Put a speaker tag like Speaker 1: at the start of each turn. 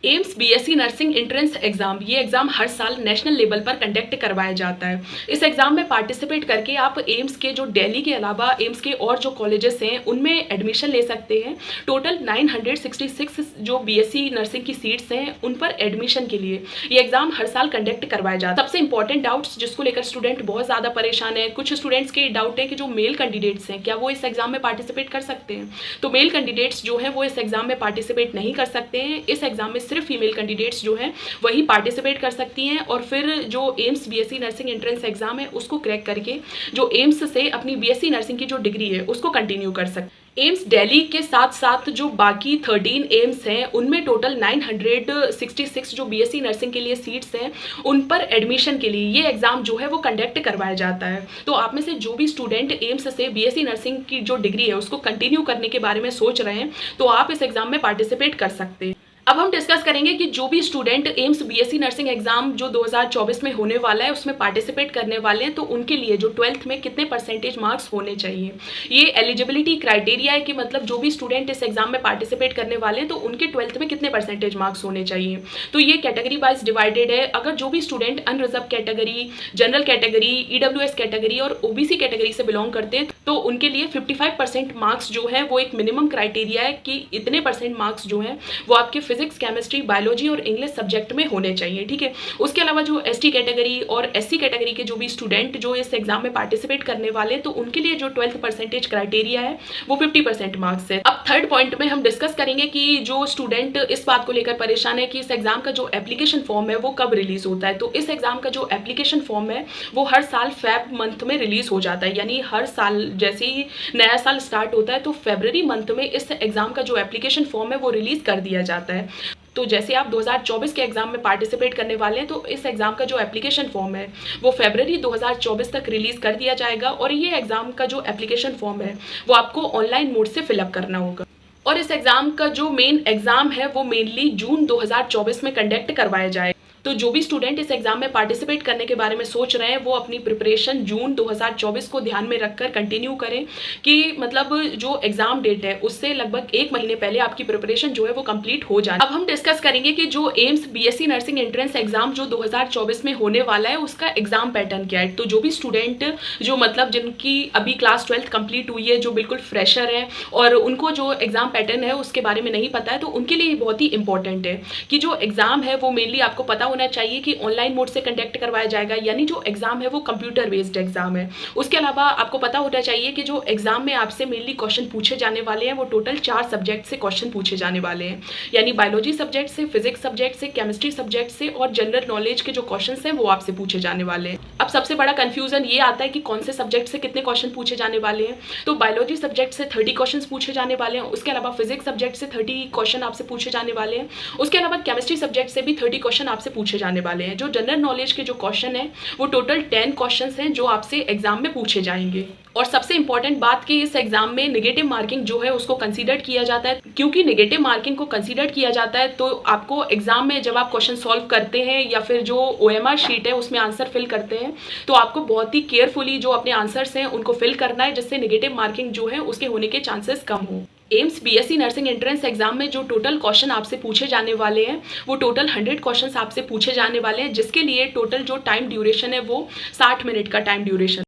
Speaker 1: AIIMS BSc nursing entrance exam, ये exam हर साल national level पर कंडक्ट करवाया जाता है। इस एग्जाम में पार्टिसिपेट करके आप एम्स के जो दिल्ली के अलावा एम्स के और जो कॉलेजेस हैं उनमें एडमिशन ले सकते हैं। टोटल 966 जो बीएससी नर्सिंग की सीट्स हैं उन पर एडमिशन के लिए ये एग्जाम हर साल कंडक्ट करवाया जाता है। सबसे इंपॉर्टेंट डाउट्स जिसको लेकर स्टूडेंट बहुत ज़्यादा परेशान है, कुछ स्टूडेंट्स के डाउट है कि जो मेल कैंडिडेट्स हैं क्या वो इस एग्जाम में पार्टिसिपेट कर सकते हैं। तो मेल कैंडिडेट्स जो हैं वो इस एग्जाम में पार्टिसिपेट नहीं कर सकते हैं। इस एग्जाम में सिर्फ फीमेल कैंडिडेट्स जो हैं वही पार्टिसिपेट कर सकती हैं और फिर जो AIIMS BSc nursing entrance exam है उसको क्रैक करके जो एम्स से अपनी बीएससी नर्सिंग की जो डिग्री है उसको कंटिन्यू कर सकते हैं। एम्स दिल्ली के साथ साथ जो बाकी 13 एम्स हैं उनमें टोटल 966 जो बीएससी नर्सिंग के लिए सीट्स हैं उन पर एडमिशन के लिए ये एग्जाम जो है वो कंडक्ट करवाया जाता है। तो आप में से जो भी स्टूडेंट एम्स से बीएससी नर्सिंग की जो डिग्री है उसको कंटिन्यू करने के बारे में सोच रहे हैं तो आप इस एग्जाम में पार्टिसिपेट कर सकते हैं। अब हम डिस्कस करेंगे कि जो भी student AIIMS BSc nursing exam जो 2024 में होने वाला है उसमें पार्टिसिपेट करने वाले हैं तो उनके लिए जो 12th में कितने परसेंटेज मार्क्स होने चाहिए। ये एलिजिबिलिटी क्राइटेरिया है कि मतलब जो भी स्टूडेंट इस एग्जाम में पार्टिसिपेट करने वाले हैं तो उनके 12th में कितने परसेंटेज मार्क्स होने चाहिए। तो ये कैटेगरी वाइज डिवाइडेड है। अगर जो भी student unreserve category, general category, EWS category और ओबीसी कैटेगरी से बिलोंग करते हैं तो उनके लिए 55% मार्क्स जो है वो एक मिनिमम क्राइटेरिया है कि इतने परसेंट मार्क्स जो है वो आपके फिजिक्स, केमिस्ट्री, बायोलॉजी और इंग्लिश सब्जेक्ट में होने चाहिए। ठीक है। उसके अलावा जो एसटी कैटेगरी और एससी कैटेगरी के जो भी स्टूडेंट जो इस एग्जाम में पार्टिसिपेट करने वाले तो उनके लिए जो 12th परसेंटेज क्राइटेरिया है वो 50% मार्क्स है। अब थर्ड पॉइंट में हम डिस्कस करेंगे कि जो स्टूडेंट इस बात को लेकर परेशान है कि इस एग्जाम का जो एप्लीकेशन फॉर्म है वो कब रिलीज होता है। तो इस एग्जाम का जो एप्लीकेशन फॉर्म है वो हर साल फेब मंथ में रिलीज हो जाता है। यानी हर साल जैसे ही नया साल स्टार्ट होता है तो फरवरी मंथ में इस एग्जाम का जो एप्लीकेशन फॉर्म है वो रिलीज कर दिया जाता है। तो जैसे आप 2024 के एग्जाम में पार्टिसिपेट करने वाले हैं तो इस एग्जाम का जो एप्लीकेशन फॉर्म है वो फरवरी 2024 तक रिलीज कर दिया जाएगा और ये एग्जाम का जो एप्लीकेशन फॉर्म है वो आपको ऑनलाइन मोड से फिलअप करना होगा। और इस एग्जाम का जो मेन एग्जाम है वो मेनली जून 2024 में कंडक्ट करवाया जाएगा। तो जो भी स्टूडेंट इस एग्जाम में पार्टिसिपेट करने के बारे में सोच रहे हैं वो अपनी प्रिपरेशन जून 2024 को ध्यान में रखकर कंटिन्यू करें कि मतलब जो एग्जाम डेट है उससे लगभग 1 महीने पहले आपकी प्रिपरेशन जो है वो कंप्लीट हो जाए। अब हम डिस्कस करेंगे कि जो AIIMS BSc nursing entrance exam जो 2024 में होने वाला है उसका एग्जाम पैटर्न क्या है। तो जो भी स्टूडेंट जो मतलब जिनकी अभी क्लास 12th कंप्लीट हुई है, जो बिल्कुल फ्रेशर है और उनको जो एग्जाम पैटर्न है उसके बारे में नहीं पता है तो उनके लिए बहुत ही इंपॉर्टेंट है कि जो एग्जाम है वो मेनली आपको पता होना चाहिए कि ऑनलाइन मोड से कंडक्ट करवाया जाएगा। यानी जो एग्जाम है वो कंप्यूटर बेस्ड एग्जाम है। उसके अलावा आपको पता होना चाहिए कि जो एग्जाम में आपसे मेनली क्वेश्चन पूछे जाने वाले हैं वो टोटल 4 सब्जेक्ट से क्वेश्चन पूछे जाने वाले हैं। यानी बायोलॉजी सब्जेक्ट से, फिजिक्स सब्जेक्ट से, केमिस्ट्री सब्जेक्ट से और जनरल नॉलेज के जो क्वेश्चन हैं वो आपसे पूछे जाने वाले हैं। अब सबसे बड़ा कंफ्यूजन ये आता है कि कौन से सब्जेक्ट से कितने क्वेश्चन पूछे जाने वाले हैं। तो बायोलॉजी सब्जेक्ट से 30 क्वेश्चन पूछे जाने वाले हैं। उसके अलावा फिजिक्स सब्जेक्ट से 30 क्वेश्चन आपसे पूछे जाने वाले हैं। उसके अलावा केमिस्ट्री सब्जेक्ट से भी 30 क्वेश्चन आपसे पूछे जाने वाले हैं। जो जनरल नॉलेज के जो क्वेश्चन है वो टोटल 10 क्वेश्चंस हैं जो आपसे एग्जाम में पूछे जाएंगे। और सबसे इंपॉर्टेंट बात कि इस एग्जाम में नेगेटिव मार्किंग जो है उसको कंसीडर किया जाता है। क्योंकि नेगेटिव मार्किंग को कंसीडर किया जाता है तो आपको एग्जाम में जब आप क्वेश्चन सॉल्व करते हैं या फिर जो ओएमआर शीट है उसमें आंसर फिल करते हैं तो आपको बहुत ही केयरफुली जो अपने आंसर्स हैं उनको फिल करना है जिससे नेगेटिव मार्किंग जो है उसके होने के चांसेस कम हो। AIIMS BSc nursing entrance exam में जो टोटल क्वेश्चन आपसे पूछे जाने वाले हैं वो टोटल 100 क्वेश्चंस आपसे पूछे जाने वाले हैं जिसके लिए टोटल जो टाइम ड्यूरेशन है वो 60 मिनट का टाइम ड्यूरेशन।